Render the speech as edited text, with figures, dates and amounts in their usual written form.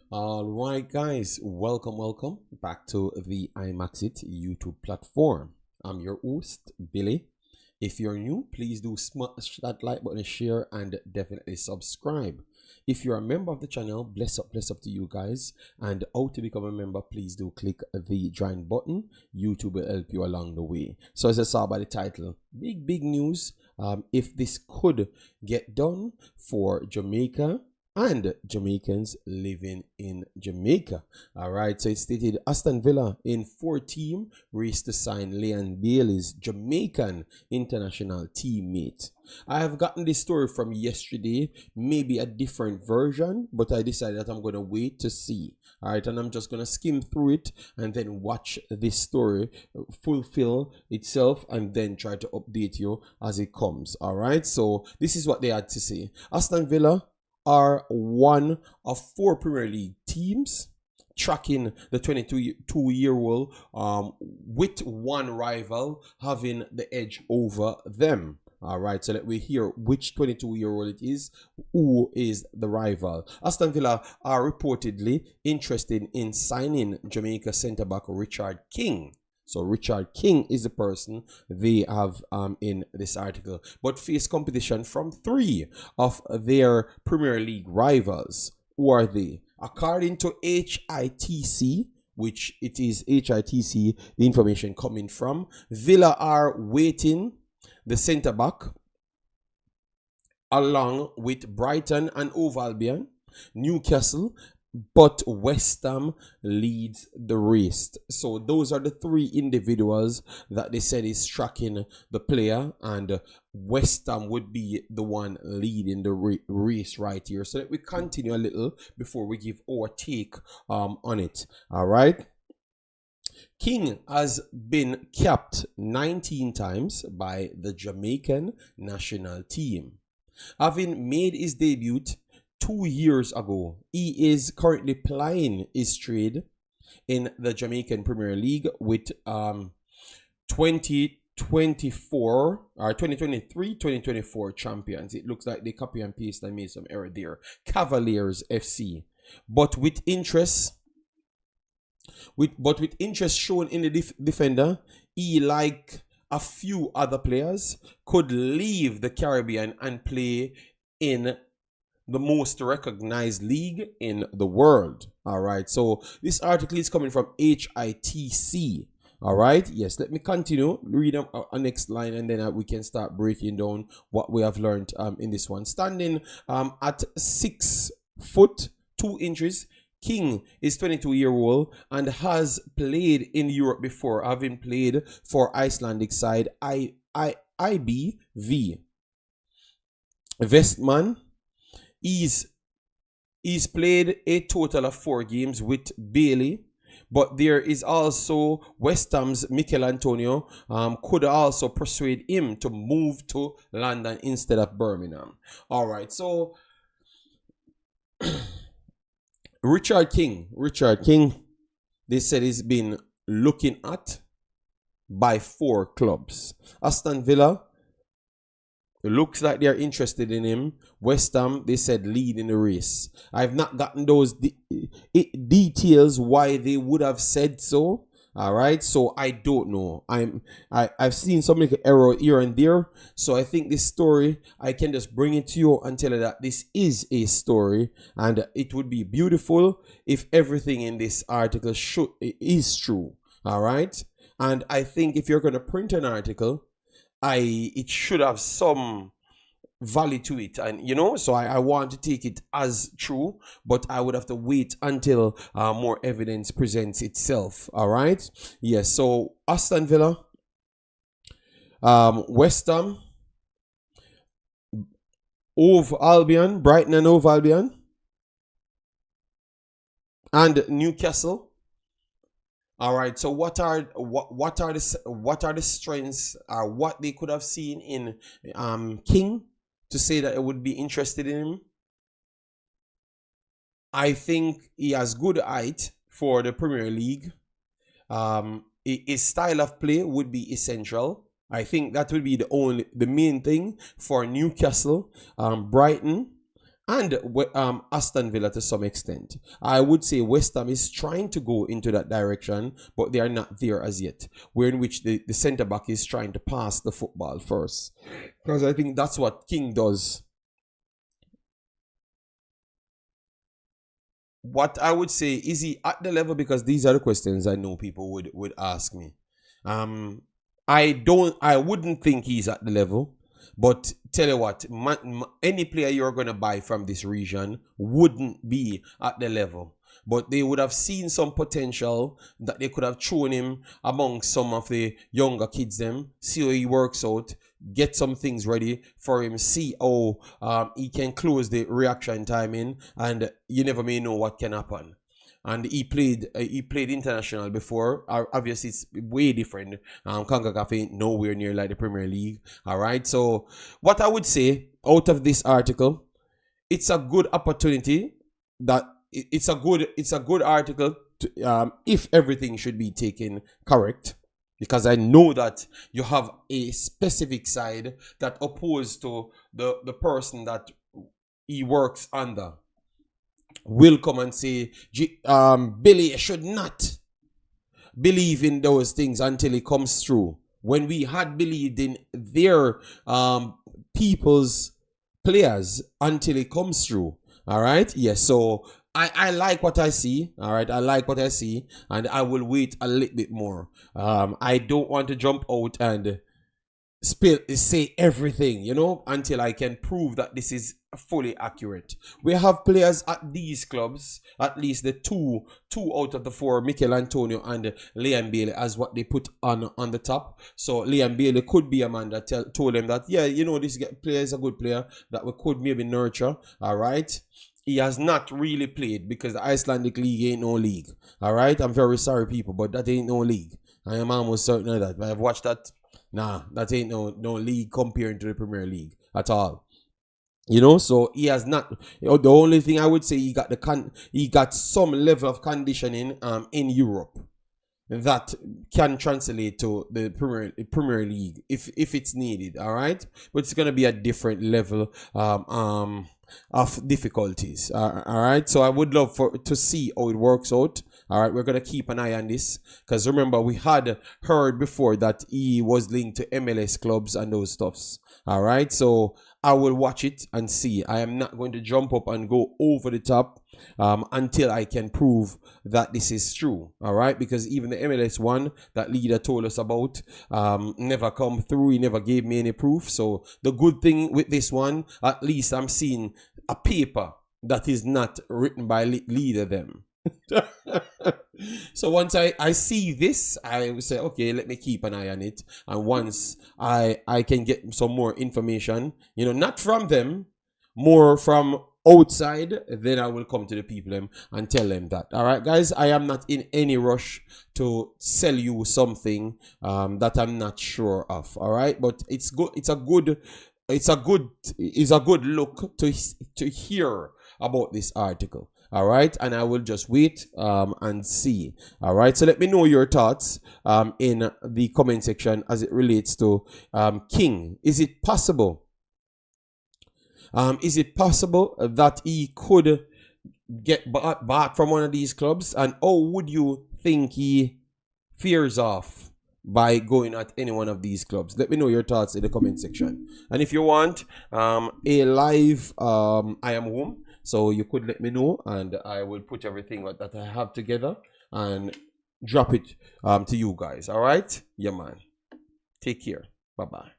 All right, guys, welcome back to the Imaxit YouTube platform. I'm your host, Billy. If you're new, please do smash that like button, share, and definitely subscribe. If you're a member of the channel, bless up to you guys. And how to become a member, please do click the join button. YouTube will help you along the way. So as I saw by the title, big news. If this could get done for Jamaica and Jamaicans living in Jamaica. All right, so it stated Aston Villa in 4-team race to sign Leon Bailey's Jamaican international teammate. I have gotten this story from yesterday, maybe a different version, but I decided that I'm going to wait to see. All right, and I'm just going to skim through it and then watch this story fulfill itself and then try to update you as it comes. All right, so this is what they had to say. Aston Villa are one of 4 Premier League teams tracking the 22-year-old with one rival having the edge over them. All right, so let me hear which 22-year-old it is, who is the rival. Aston Villa are reportedly interested in signing Jamaica centre-back Richard King. So Richard King is the person they have in this article, but face competition from 3 of their Premier League rivals. Who are they? According to HITC, which it is HITC, the information coming from, Villa are waiting the centre-back along with Brighton and Hove Albion, Newcastle, but West Ham leads the race. So those are the 3 individuals that they said is tracking the player, and West Ham would be the one leading the race right here. So let we continue a little before we give our take on it. All right. King has been capped 19 times by the Jamaican national team. Having made his debut 2 years ago, he is currently plying his trade in the Jamaican Premier League with 2024 or 2023-2024 champions. It looks like they copy and paste and made some error there. Cavaliers FC. But with interest shown in the defender, he, like a few other players, could leave the Caribbean and play in the most recognized league in the world. All right, so this article is coming from HITC. All right, yes, let me continue, read our next line, and then we can start breaking down what we have learned in this one. Standing at 6 foot 2 inches, King is 22-year-old and has played in Europe before, having played for Icelandic side IBV. Vestman. He's played a total of 4 games with Bailey, but there is also West Ham's Mikel Antonio could also persuade him to move to London instead of Birmingham. All right, so Richard King, they said he's been looking at by 4 clubs. Aston Villa, it looks like they're interested in him. West Ham, they said, lead in the race. I've not gotten those details why they would have said so. All right, so I don't know. I've seen some little error here and there. So I think this story, I can just bring it to you and tell you that this is a story, and it would be beautiful if everything in this article is true. All right, and I think if you're going to print an article, it should have some value to it, and so I want to take it as true, but I would have to wait until more evidence presents itself. All right, yes. So Aston Villa, West Ham, Hove Albion, Brighton and Hove Albion, and Newcastle. All right, so what are the strengths, or what they could have seen in King to say that I would be interested in him? I think he has good height for the Premier League. His style of play would be essential. I think that would be the main thing for Newcastle, Brighton, and Aston Villa to some extent. I would say West Ham is trying to go into that direction, but they are not there as yet. Where in which the centre back is trying to pass the football first, because I think that's what King does. What I would say, is he at the level? Because these are the questions I know people would ask me. I wouldn't think he's at the level. But tell you what, any player you're going to buy from this region wouldn't be at the level. But they would have seen some potential that they could have thrown him among some of the younger kids them, see how he works out, get some things ready for him, see how he can close the reaction time in, and you never may know what can happen. And he played international before. Obviously, it's way different. Concacaf ain't nowhere near like the Premier League. All right. So what I would say out of this article, it's a good opportunity. It's a good article to, if everything should be taken correct. Because I know that you have a specific side that opposed to the person that he works under will come and say, Billy should not believe in those things until it comes through. When we had believed in their people's players until it comes through. All right. Yes. So I like what I see. All right. I like what I see. And I will wait a little bit more. I don't want to jump out and say everything, until I can prove that this is fully accurate. We have players at these clubs, at least the two out of the four, Mikel Antonio and Liam Bailey, as what they put on the top. So Liam Bailey could be a man that told them that, this player is a good player that we could maybe nurture. All right. He has not really played because the Icelandic league ain't no league. All right. I'm very sorry, people, but that ain't no league. I am almost certain of that. But I've watched that. Nah, that ain't no league comparing to the Premier League at all. So he has not. The only thing I would say, he got some level of conditioning in Europe that can translate to the Premier League if it's needed. All right, but it's gonna be a different level of difficulties. All right, so I would love to see how it works out. All right, we're going to keep an eye on this because remember, we had heard before that he was linked to MLS clubs and those stuffs. All right, so I will watch it and see. I am not going to jump up and go over the top until I can prove that this is true. All right, because even the MLS one that leader told us about never come through. He never gave me any proof. So the good thing with this one, at least I'm seeing a paper that is not written by leader them. So once I see this, I will say, okay, let me keep an eye on it. And once I can get some more information, not from them, more from outside, then I will come to the people and tell them that. All right, guys, I am not in any rush to sell you something that I'm not sure of. All right, but it's good. It's a good look to hear about this article. All right, and I will just wait and see. All right, so let me know your thoughts in the comment section as it relates to King. Is it possible? Is it possible that he could get back from one of these clubs? And how would you think he fears off by going at any one of these clubs? Let me know your thoughts in the comment section. And if you want a live I am home, so you could let me know and I will put everything that I have together and drop it to you guys. All right? Yeah, man. Take care. Bye-bye.